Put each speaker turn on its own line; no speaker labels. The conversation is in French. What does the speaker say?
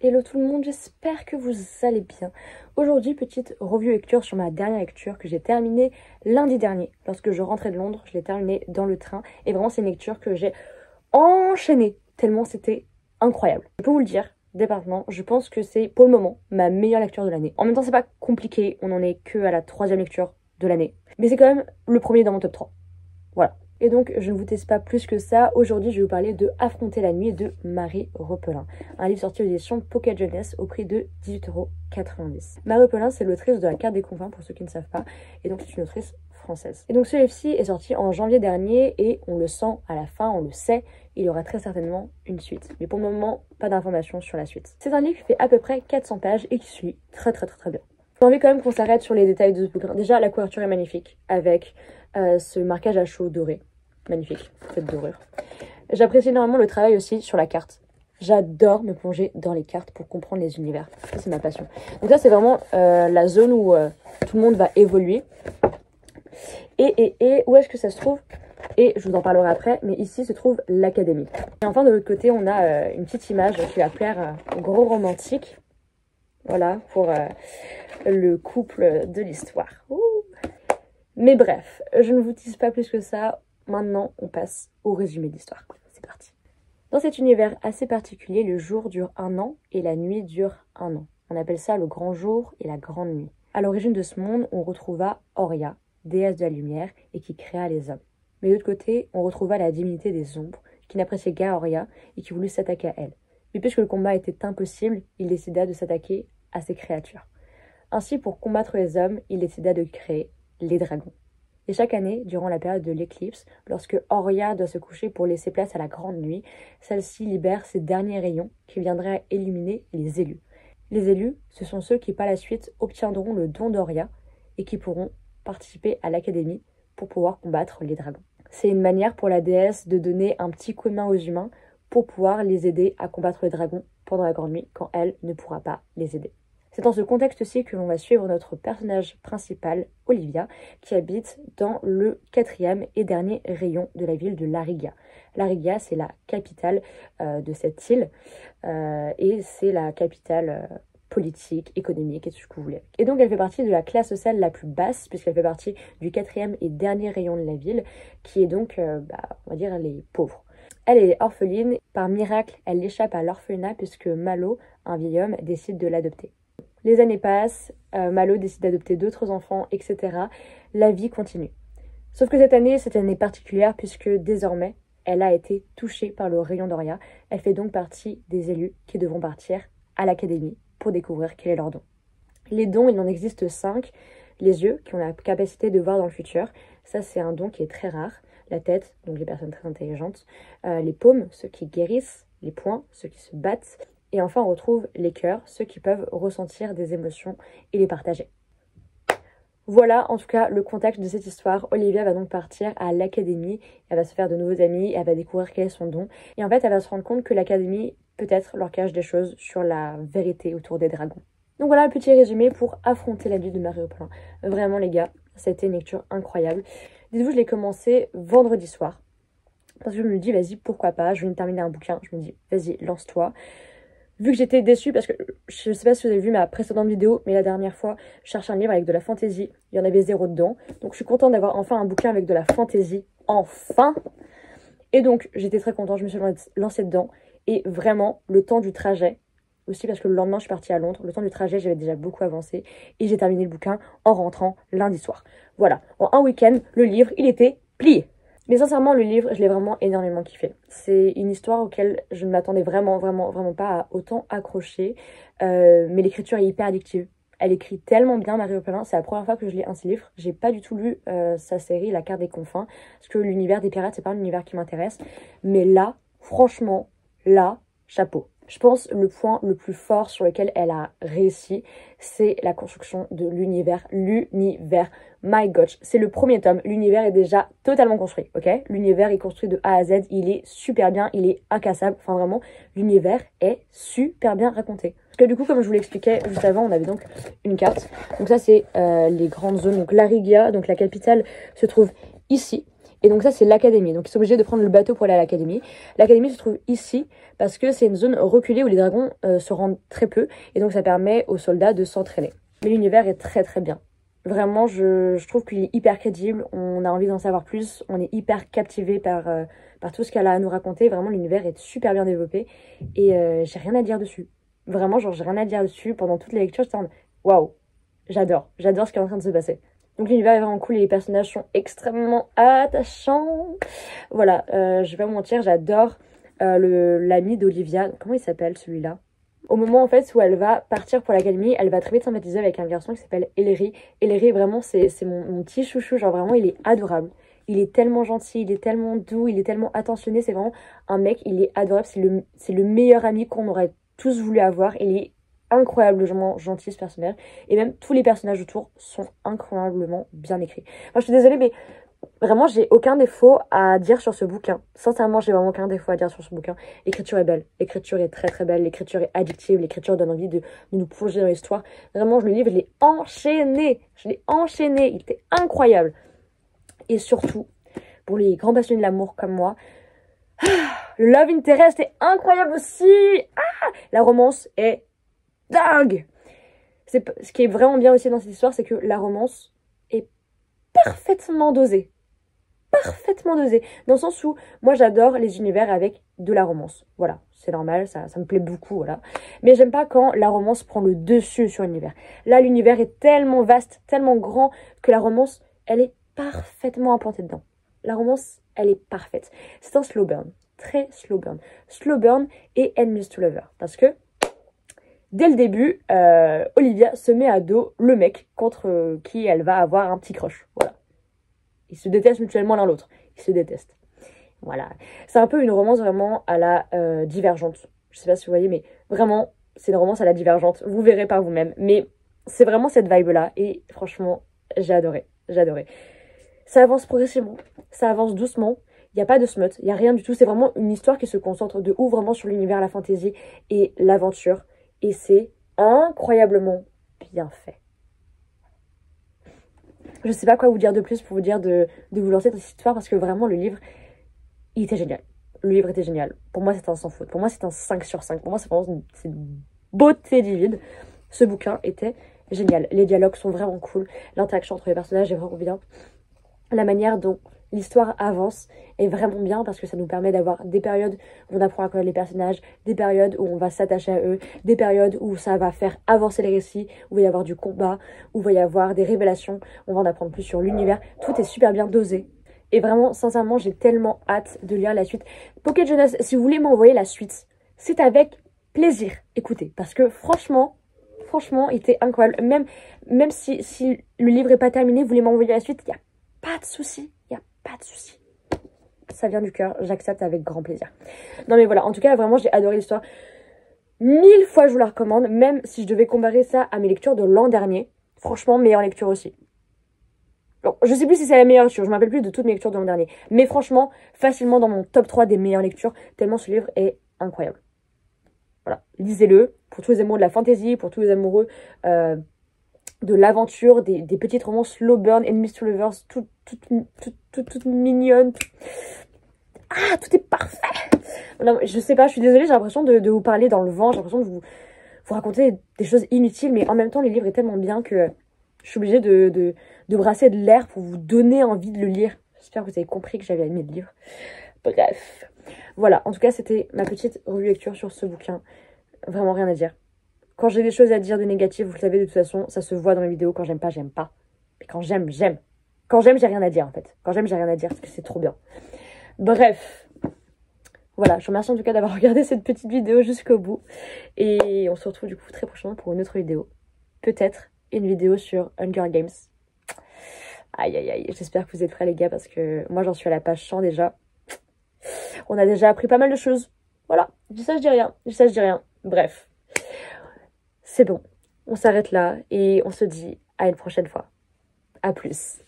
Hello tout le monde, j'espère que vous allez bien. Aujourd'hui, petite review lecture sur ma dernière lecture que j'ai terminée lundi dernier. Lorsque je rentrais de Londres, je l'ai terminée dans le train. Et vraiment, c'est une lecture que j'ai enchaînée tellement c'était incroyable. Je peux vous le dire, département, je pense que c'est pour le moment ma meilleure lecture de l'année. En même temps, c'est pas compliqué, on en est que à la 3e lecture de l'année. Mais c'est quand même le premier dans mon top 3. Voilà. Et donc, je ne vous teste pas plus que ça. Aujourd'hui, je vais vous parler de Affronter la nuit de Marie Repelin. Un livre sorti aux éditions Pocket Jeunesse au prix de 18,90 €. Marie Repelin, c'est l'autrice de La Carte des Confins, pour ceux qui ne savent pas. Et donc, c'est une autrice française. Et donc, ce livre-ci est sorti en janvier dernier et on le sent à la fin, on le sait, il y aura très certainement une suite. Mais pour le moment, pas d'informations sur la suite. C'est un livre qui fait à peu près 400 pages et qui se lit très bien. J'ai envie quand même qu'on s'arrête sur les détails de ce bouquin. Déjà, la couverture est magnifique, avec ce marquage à chaud doré. Magnifique, cette dorure. J'apprécie énormément le travail aussi sur la carte. J'adore me plonger dans les cartes pour comprendre les univers. Ça, c'est ma passion. Donc ça, c'est vraiment la zone où tout le monde va évoluer. Et où est-ce que ça se trouve? Et je vous en parlerai après, mais ici se trouve l'académie. Et enfin, de l'autre côté, on a une petite image qui va plaire aux gros romantiques. Voilà, pour le couple de l'histoire. Mais bref, je ne vous tease pas plus que ça. Maintenant, on passe au résumé de l'histoire. C'est parti. Dans cet univers assez particulier, le jour dure 1 an et la nuit dure 1 an. On appelle ça le grand jour et la grande nuit. À l'origine de ce monde, on retrouva Oria, déesse de la lumière et qui créa les hommes. Mais de l'autre côté, on retrouva la divinité des ombres, qui n'appréciait guère Oria et qui voulut s'attaquer à elle. Mais puisque le combat était impossible, il décida de s'attaquer à ces créatures. Ainsi, pour combattre les hommes, il décida de créer les dragons. Et chaque année, durant la période de l'éclipse, lorsque Oria doit se coucher pour laisser place à la grande nuit, celle-ci libère ses derniers rayons qui viendraient illuminer les élus. Les élus, ce sont ceux qui par la suite obtiendront le don d'Oria et qui pourront participer à l'académie pour pouvoir combattre les dragons. C'est une manière pour la déesse de donner un petit coup de main aux humains pour pouvoir les aider à combattre les dragons pendant la grande nuit quand elle ne pourra pas les aider. C'est dans ce contexte-ci que l'on va suivre notre personnage principal, Olivia, qui habite dans le 4e et dernier rayon de la ville de Larigia. Larigia, c'est la capitale de cette île et c'est la capitale politique, économique et tout ce que vous voulez. Et donc elle fait partie de la classe sociale la plus basse, puisqu'elle fait partie du 4e et dernier rayon de la ville, qui est donc, on va dire, les pauvres. Elle est orpheline. Par miracle, elle échappe à l'orphelinat puisque Malo, un vieil homme, décide de l'adopter. Les années passent, Malo décide d'adopter d'autres enfants, etc. La vie continue. Sauf que cette année particulière puisque désormais, elle a été touchée par le rayon d'Oria. Elle fait donc partie des élus qui devront partir à l'académie pour découvrir quel est leur don. Les dons, il en existe 5. Les yeux, qui ont la capacité de voir dans le futur. Ça, c'est un don qui est très rare. La tête, donc les personnes très intelligentes. Les paumes, ceux qui guérissent. Les poings, ceux qui se battent. Et enfin, on retrouve les cœurs, ceux qui peuvent ressentir des émotions et les partager. Voilà, en tout cas, le contexte de cette histoire. Olivia va donc partir à l'académie. Elle va se faire de nouveaux amis. Elle va découvrir quel est son don. Et en fait, elle va se rendre compte que l'académie, peut-être, leur cache des choses sur la vérité autour des dragons. Donc voilà, le petit résumé pour Affronter la nuit de Marie Repelin. Vraiment, les gars, c'était une lecture incroyable. Dites-vous, je l'ai commencé vendredi soir. Parce que je me dis, vas-y, pourquoi pas. Je viens de terminer un bouquin. Je me dis, vas-y, lance-toi. Vu que j'étais déçue, parce que je sais pas si vous avez vu ma précédente vidéo, mais la dernière fois, je cherchais un livre avec de la fantaisie. Il y en avait 0 dedans. Donc je suis contente d'avoir enfin un bouquin avec de la fantaisie. Enfin! Et donc, j'étais très contente. Je me suis lancée dedans. Et vraiment, le temps du trajet, aussi parce que le lendemain, je suis partie à Londres. Le temps du trajet, j'avais déjà beaucoup avancé. Et j'ai terminé le bouquin en rentrant lundi soir. Voilà. En un week-end, le livre, il était plié. Mais sincèrement, le livre, je l'ai vraiment énormément kiffé. C'est une histoire auquel je ne m'attendais vraiment pas à autant accrocher. Mais l'écriture est hyper addictive. Elle écrit tellement bien, Marie Repelin. C'est la première fois que je lis un de ses livres. J'ai pas du tout lu sa série La Carte des Confins. Parce que l'univers des pirates, c'est pas un univers qui m'intéresse. Mais là, franchement, là, chapeau. Je pense le point le plus fort sur lequel elle a réussi, c'est la construction de l'univers. L'univers, my gosh, c'est le premier tome. L'univers est déjà totalement construit, ok? L'univers est construit de A à Z, il est super bien, il est incassable. Enfin vraiment, l'univers est super bien raconté. Parce que du coup, comme je vous l'expliquais juste avant, on avait donc une carte. Donc ça, c'est les grandes zones. Donc Larigia, donc la capitale, se trouve ici. Et donc ça, c'est l'académie. Donc ils sont obligés de prendre le bateau pour aller à l'académie. L'académie se trouve ici parce que c'est une zone reculée où les dragons se rendent très peu. Et donc ça permet aux soldats de s'entraîner. Mais l'univers est très très bien. Vraiment, je trouve qu'il est hyper crédible. On a envie d'en savoir plus. On est hyper captivé par tout ce qu'elle a à nous raconter. Vraiment, l'univers est super bien développé. Et j'ai rien à dire dessus. Vraiment, genre, j'ai rien à dire dessus. Pendant toute la lecture, j'étais en mode, waouh, j'adore. J'adore ce qui est en train de se passer. Donc l'univers est vraiment cool et les personnages sont extrêmement attachants. Voilà, je vais pas vous mentir, j'adore l'ami d'Olivia. Comment il s'appelle celui-là? Au moment en fait où elle va partir pour l'académie, elle va très vite sympathiser avec un garçon qui s'appelle Ellery. Ellery vraiment c'est mon petit chouchou, genre vraiment il est adorable. Il est tellement gentil, il est tellement doux, il est tellement attentionné, c'est vraiment un mec, il est adorable, c'est le meilleur ami qu'on aurait tous voulu avoir. Il est incroyablement gentil ce personnage et même tous les personnages autour sont incroyablement bien écrits. Moi je suis désolée mais vraiment j'ai aucun défaut à dire sur ce bouquin. Sincèrement j'ai vraiment aucun défaut à dire sur ce bouquin. L'écriture est belle, l'écriture est très très belle, l'écriture est addictive, l'écriture donne envie de nous plonger dans l'histoire. Vraiment le livre je l'ai enchaîné, il était incroyable. Et surtout pour les grands passionnés de l'amour comme moi, le love interest est incroyable aussi. La romance est dingue. Ce qui est vraiment bien aussi dans cette histoire, c'est que la romance est parfaitement dosée. Parfaitement dosée. Dans le sens où, moi j'adore les univers avec de la romance. Voilà, c'est normal, ça me plaît beaucoup, voilà. Mais j'aime pas quand la romance prend le dessus sur l'univers. Là, l'univers est tellement vaste, tellement grand, que la romance, elle est parfaitement implantée dedans. La romance, elle est parfaite. C'est un slow burn, très slow burn. Slow burn et enemies to lover. Parce que, dès le début, Olivia se met à dos le mec contre qui elle va avoir un petit crush. Voilà. Ils se détestent mutuellement l'un l'autre. Ils se détestent. Voilà. C'est un peu une romance vraiment à la Divergente. Je sais pas si vous voyez, mais vraiment, c'est une romance à la Divergente. Vous verrez par vous-même. Mais c'est vraiment cette vibe-là. Et franchement, j'ai adoré. J'ai adoré. Ça avance progressivement. Ça avance doucement. Il n'y a pas de smut. Il n'y a rien du tout. C'est vraiment une histoire qui se concentre de ouf vraiment sur l'univers, la fantaisie et l'aventure. Et c'est incroyablement bien fait. Je sais pas quoi vous dire de plus pour vous dire de vous lancer dans cette histoire parce que vraiment le livre, il était génial. Le livre était génial. Pour moi, c'est un sans faute. Pour moi, c'est un 5 sur 5. Pour moi, c'est vraiment une beauté divine. Ce bouquin était génial. Les dialogues sont vraiment cool. L'interaction entre les personnages est vraiment bien. La manière dont l'histoire avance est vraiment bien parce que ça nous permet d'avoir des périodes où on apprend à connaître les personnages, des périodes où on va s'attacher à eux, des périodes où ça va faire avancer les récits, où il va y avoir du combat, où il va y avoir des révélations, on va en apprendre plus sur l'univers. Tout est super bien dosé. Et vraiment, sincèrement, j'ai tellement hâte de lire la suite. Pocket Jeunesse, si vous voulez m'envoyer la suite, c'est avec plaisir. Écoutez, parce que franchement, il était incroyable. Même si le livre n'est pas terminé, vous voulez m'envoyer la suite, il n'y a pas de souci. Pas de souci. Ça vient du cœur, j'accepte avec grand plaisir. Non mais voilà, en tout cas, vraiment, j'ai adoré l'histoire. 1000 fois, je vous la recommande, même si je devais comparer ça à mes lectures de l'an dernier. Franchement, meilleure lecture aussi. Bon, je sais plus si c'est la meilleure lecture, je me rappelle plus de toutes mes lectures de l'an dernier. Mais franchement, facilement dans mon top 3 des meilleures lectures, tellement ce livre est incroyable. Voilà, lisez-le, pour tous les amoureux de la fantaisie, pour tous les amoureux de l'aventure, des petites romances slow burn, enemies to lovers, toutes mignonnes. Tout est parfait. Non, je sais pas, je suis désolée, j'ai l'impression de vous parler dans le vent, j'ai l'impression de vous raconter des choses inutiles, mais en même temps, le livre est tellement bien que je suis obligée de brasser de l'air pour vous donner envie de le lire. J'espère que vous avez compris que j'avais aimé le livre. Bref. Voilà, en tout cas, c'était ma petite revue lecture sur ce bouquin. Vraiment rien à dire. Quand j'ai des choses à dire de négatif, vous le savez de toute façon, ça se voit dans mes vidéos. Quand j'aime pas, j'aime pas. Mais quand j'aime, j'aime. Quand j'aime, j'ai rien à dire en fait. Quand j'aime, j'ai rien à dire parce que c'est trop bien. Bref. Voilà, je vous remercie en tout cas d'avoir regardé cette petite vidéo jusqu'au bout. Et on se retrouve du coup très prochainement pour une autre vidéo. Peut-être une vidéo sur Hunger Games. Aïe aïe aïe, j'espère que vous êtes prêts les gars parce que moi j'en suis à la page 100 déjà. On a déjà appris pas mal de choses. Voilà, je dis ça, je dis rien. Je dis ça, je dis rien. Bref. C'est bon, on s'arrête là et on se dit à une prochaine fois. À plus.